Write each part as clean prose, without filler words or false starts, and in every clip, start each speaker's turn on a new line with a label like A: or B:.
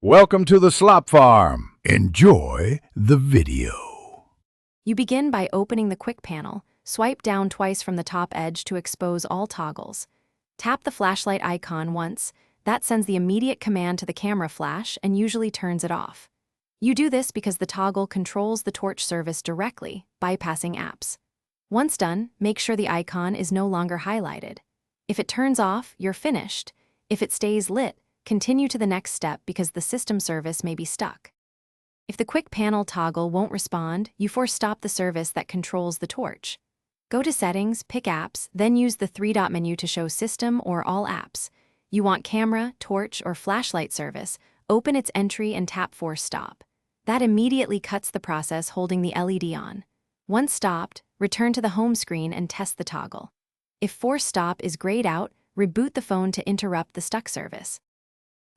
A: Welcome to the Slop Farm. Enjoy the video.
B: You begin by opening the Quick panel. Swipe down twice from the top edge to expose all toggles. Tap the flashlight icon once. That sends the immediate command to the camera flash and usually turns it off. You do this because the toggle controls the torch service directly, bypassing apps. Once done, make sure the icon is no longer highlighted. If it turns off, you're finished. If it stays lit, continue to the next step because the system service may be stuck. If the Quick panel toggle won't respond, you force stop the service that controls the torch. Go to Settings, pick Apps, then use the three-dot menu to show System or All Apps. You want Camera, Torch, or Flashlight service, open its entry and tap Force Stop. That immediately cuts the process holding the LED on. Once stopped, return to the home screen and test the toggle. If Force Stop is grayed out, reboot the phone to interrupt the stuck service.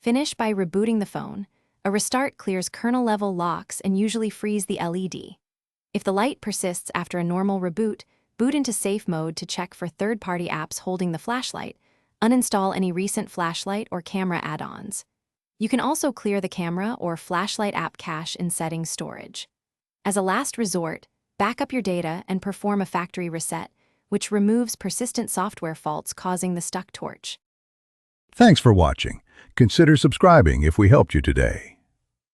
B: Finish by rebooting the phone. A restart clears kernel-level locks and usually frees the LED. If the light persists after a normal reboot, boot into safe mode to check for third-party apps holding the flashlight. Uninstall any recent flashlight or camera add-ons. You can also clear the camera or flashlight app cache in Settings storage. As a last resort, back up your data and perform a factory reset, which removes persistent software faults causing the stuck torch.
A: Thanks for watching. Consider subscribing if we helped you today.